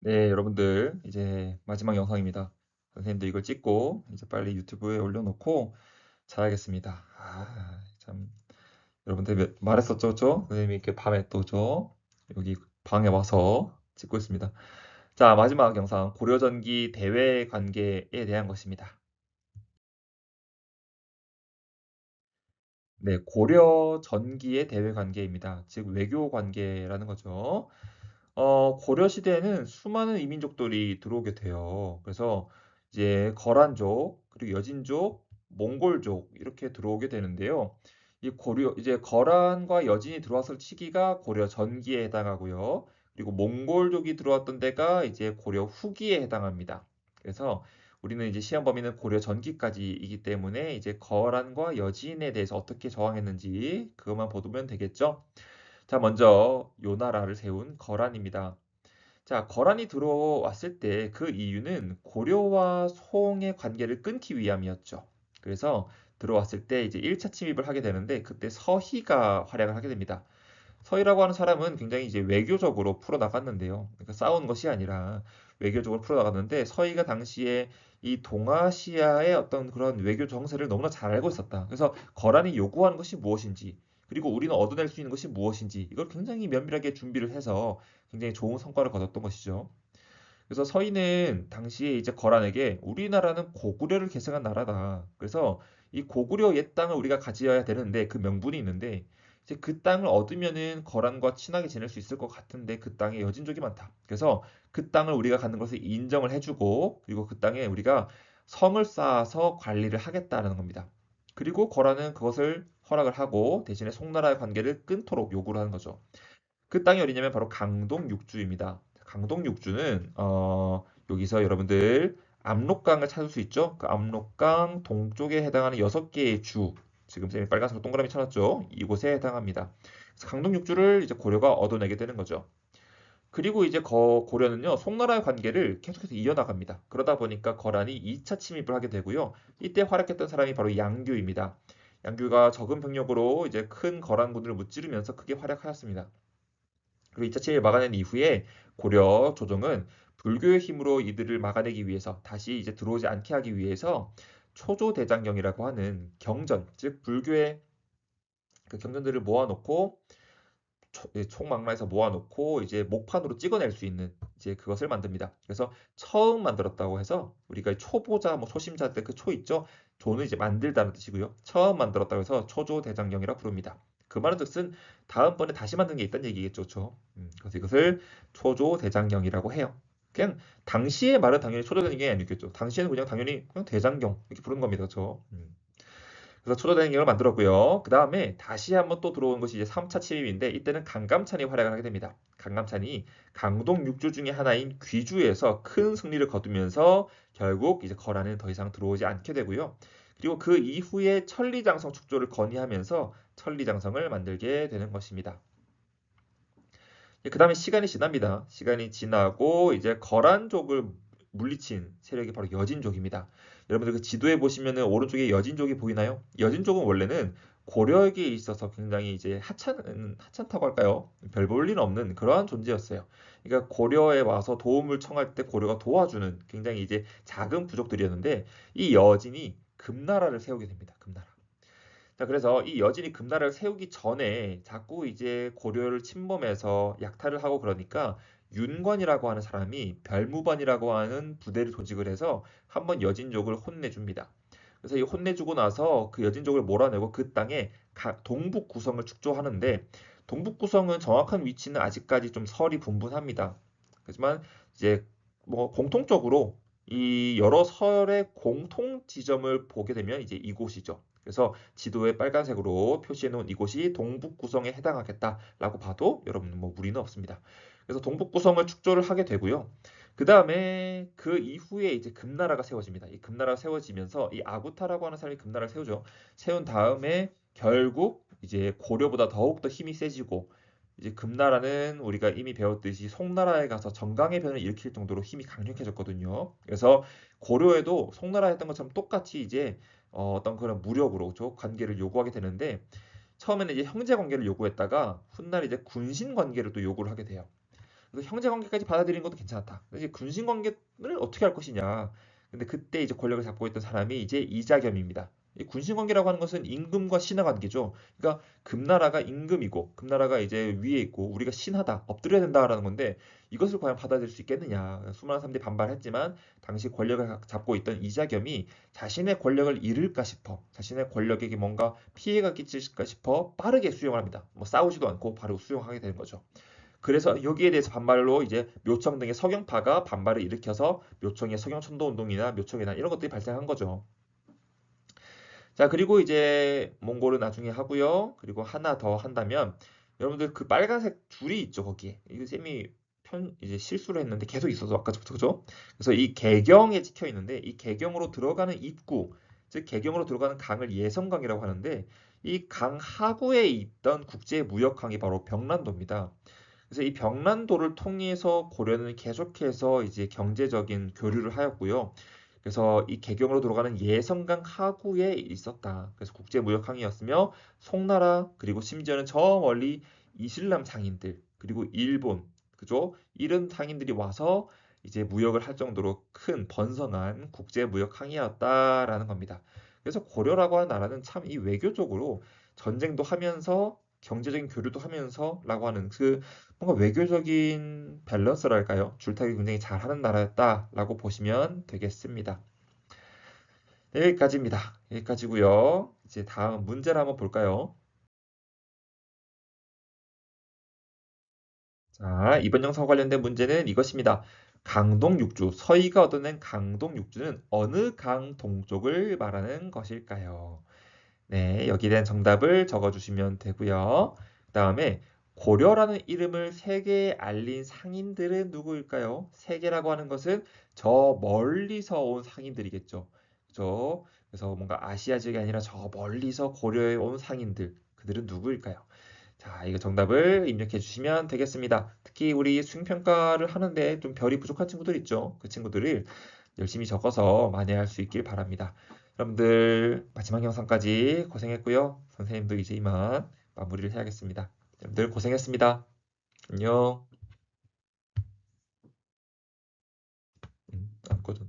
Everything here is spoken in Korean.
네, 여러분들 이제 마지막 영상입니다. 선생님도 이걸 찍고 이제 빨리 유튜브에 올려놓고 자야겠습니다. 참 여러분들 말했었죠, 저? 선생님이 이렇게 밤에 또죠 여기 방에 와서 찍고 있습니다. 자, 마지막 영상 고려전기 대외 관계에 대한 것입니다. 네, 고려 전기의 대외 관계입니다. 즉 외교 관계라는 거죠. 고려 시대에는 수많은 이민족들이 들어오게 돼요. 그래서 이제 거란족, 그리고 여진족, 몽골족 이렇게 들어오게 되는데요. 이 고려 이제 거란과 여진이 들어왔을 시기가 고려 전기에 해당하고요. 그리고 몽골족이 들어왔던 데가 이제 고려 후기에 해당합니다. 그래서 우리는 이제 시험 범위는 고려 전기까지이기 때문에 이제 거란과 여진에 대해서 어떻게 저항했는지 그것만 보면 되겠죠. 자, 먼저 요 나라를 세운 거란입니다. 자, 거란이 들어왔을 때 그 이유는 고려와 송의 관계를 끊기 위함이었죠. 그래서 들어왔을 때 이제 1차 침입을 하게 되는데 그때 서희가 활약을 하게 됩니다. 서희라고 하는 사람은 굉장히 이제 외교적으로 풀어나갔는데요. 그러니까 싸운 것이 아니라 외교적으로 풀어나갔는데 서희가 당시에 이 동아시아의 어떤 그런 외교 정세를 너무나 잘 알고 있었다. 그래서 거란이 요구하는 것이 무엇인지, 그리고 우리는 얻어낼 수 있는 것이 무엇인지, 이걸 굉장히 면밀하게 준비를 해서 굉장히 좋은 성과를 거뒀던 것이죠. 그래서 서인은 당시에 이제 거란에게 우리나라는 고구려를 계승한 나라다. 그래서 이 고구려 옛 땅을 우리가 가져야 되는데 그 명분이 있는데 이제 그 땅을 얻으면은 거란과 친하게 지낼 수 있을 것 같은데 그 땅에 여진족이 많다. 그래서 그 땅을 우리가 갖는 것을 인정을 해주고 그리고 그 땅에 우리가 성을 쌓아서 관리를 하겠다는 겁니다. 그리고 거란은 그것을 허락을 하고 대신에 송나라의 관계를 끊도록 요구를 하는 거죠. 그 땅이 어디냐면 바로 강동 육주입니다. 강동 육주는 여기서 여러분들 압록강을 찾을 수 있죠. 그 압록강 동쪽에 해당하는 6개의 주, 지금 쌤이 빨간색으로 동그라미 쳐놨죠. 이곳에 해당합니다. 그래서 강동 육주를 이제 고려가 얻어내게 되는 거죠. 그리고 이제 고려는요, 송나라의 관계를 계속해서 이어나갑니다. 그러다 보니까 거란이 2차 침입을 하게 되고요. 이때 활약했던 사람이 바로 양규입니다. 양규가 적은 병력으로 이제 큰 거란군을 무찌르면서 크게 활약하였습니다. 그리고 2차 침입을 막아낸 이후에 고려 조정은 불교의 힘으로 이들을 막아내기 위해서 다시 이제 들어오지 않게 하기 위해서 초조대장경이라고 하는 경전, 즉 불교의 그 경전들을 모아놓고 총망라해서 모아놓고 이제 목판으로 찍어낼 수 있는 이제 그것을 만듭니다. 그래서 처음 만들었다고 해서 우리가 초보자, 뭐 초심자 때 그 초 있죠? 조는 이제 만들다는 뜻이고요. 처음 만들었다고 해서 초조대장경이라 부릅니다. 그 말은 즉슨 다음번에 다시 만든 게 있다는 얘기겠죠, 그렇죠? 그래서 이것을 초조대장경이라고 해요. 그냥 당시의 말은 당연히 초조대장경이 아니겠죠. 당시에는 그냥 당연히 그냥 대장경 이렇게 부르는 겁니다, 그렇죠? 그래서 초조대행경을 만들었고요. 그 다음에 다시 한번 또 들어온 것이 이제 3차 침입인데 이때는 강감찬이 활약을 하게 됩니다. 강감찬이 강동 육주 중에 하나인 귀주에서 큰 승리를 거두면서 결국 이제 거란은 더 이상 들어오지 않게 되고요. 그리고 그 이후에 천리장성 축조를 건의하면서 천리장성을 만들게 되는 것입니다. 그 다음에 시간이 지납니다. 시간이 지나고 이제 거란족을 물리친 세력이 바로 여진족입니다. 여러분들 그 지도에 보시면은 오른쪽에 여진족이 보이나요? 여진족은 원래는 고려에게 있어서 굉장히 이제 하찮다고 할까요? 별 볼 일 없는 그러한 존재였어요. 그러니까 고려에 와서 도움을 청할 때 고려가 도와주는 굉장히 이제 작은 부족들이었는데 이 여진이 금나라를 세우게 됩니다. 금나라. 자, 그래서 이 여진이 금나라를 세우기 전에 자꾸 이제 고려를 침범해서 약탈을 하고 그러니까 윤관이라고 하는 사람이 별무반이라고 하는 부대를 조직을 해서 한번 여진족을 혼내줍니다. 그래서 이 혼내주고 나서 그 여진족을 몰아내고 그 땅에 동북 구성을 축조하는데 동북 구성은 정확한 위치는 아직까지 좀 설이 분분합니다. 하지만 이제 뭐 공통적으로 이 여러 설의 공통 지점을 보게 되면 이제 이곳이죠. 그래서 지도에 빨간색으로 표시해 놓은 이곳이 동북 구성에 해당하겠다라고 봐도 여러분 뭐 무리는 없습니다. 그래서 동북 구성을 축조를 하게 되고요. 그 다음에 그 이후에 이제 금나라가 세워집니다. 이 금나라가 세워지면서 이 아구타라고 하는 사람이 금나라를 세우죠. 세운 다음에 결국 이제 고려보다 더욱더 힘이 세지고 이제 금나라는 우리가 이미 배웠듯이 송나라에 가서 정강의 변을 일으킬 정도로 힘이 강력해졌거든요. 그래서 고려에도 송나라 했던 것처럼 똑같이 이제 어떤 그런 무력으로 저 관계를 요구하게 되는데 처음에는 이제 형제 관계를 요구했다가 훗날 이제 군신 관계를 또 요구를 하게 돼요. 그래서 형제 관계까지 받아들이는 것도 괜찮았다. 이제 군신 관계를 어떻게 할 것이냐. 근데 그때 이제 권력을 잡고 있던 사람이 이제 이자겸입니다. 이 군신 관계라고 하는 것은 임금과 신하 관계죠. 그러니까 금나라가 임금이고 금나라가 이제 위에 있고 우리가 신하다, 엎드려야 된다라는 건데 이것을 과연 받아들일 수 있겠느냐. 수많은 사람들이 반발했지만 당시 권력을 잡고 있던 이자겸이 자신의 권력을 잃을까 싶어, 자신의 권력에게 뭔가 피해가 끼칠까 싶어 빠르게 수용을 합니다. 뭐 싸우지도 않고 바로 수용하게 되는 거죠. 그래서 여기에 대해서 반발로 이제 묘청 등의 서경파가 반발을 일으켜서 묘청의 서경천도 운동이나 묘청이나 이런 것들이 발생한 거죠. 자, 그리고 이제 몽골은 나중에 하고요. 그리고 하나 더 한다면 여러분들 그 빨간색 줄이 있죠, 거기에. 이거 쌤이 이제 실수를 했는데 계속 있어서 아까부터 그죠? 그래서 이 개경에 찍혀 있는데 이 개경으로 들어가는 입구, 즉 개경으로 들어가는 강을 예성강이라고 하는데 이 강 하구에 있던 국제 무역강이 바로 병란도입니다. 그래서 이 병란도를 통해서 고려는 계속해서 이제 경제적인 교류를 하였고요. 그래서 이 개경으로 들어가는 예성강 하구에 있었다. 그래서 국제무역항이었으며 송나라 그리고 심지어는 저 멀리 이슬람 상인들 그리고 일본 그죠? 이런 상인들이 와서 이제 무역을 할 정도로 큰 번성한 국제무역항이었다라는 겁니다. 그래서 고려라고 하는 나라는 참 이 외교적으로 전쟁도 하면서 경제적인 교류도 하면서라고 하는 그 뭔가 외교적인 밸런스랄까요? 줄타기 굉장히 잘하는 나라였다라고 보시면 되겠습니다. 네, 여기까지입니다. 여기까지고요. 이제 다음 문제를 한번 볼까요? 자, 이번 영상 관련된 문제는 이것입니다. 강동 육주, 서희가 얻어낸 강동 육주는 어느 강 동쪽을 말하는 것일까요? 네, 여기에 대한 정답을 적어주시면 되고요. 그 다음에 고려라는 이름을 세계에 알린 상인들은 누구일까요? 세계라고 하는 것은 저 멀리서 온 상인들이겠죠. 그죠? 그래서 뭔가 아시아 지역이 아니라 저 멀리서 고려에 온 상인들, 그들은 누구일까요? 자, 이거 정답을 입력해 주시면 되겠습니다. 특히 우리 수행평가를 하는데 좀 별이 부족한 친구들 있죠? 그 친구들을 열심히 적어서 만회할 수 있길 바랍니다. 여러분들 마지막 영상까지 고생했고요. 선생님도 이제 이만 마무리를 해야겠습니다. 여러분들 고생했습니다. 안녕. 안 꺼져.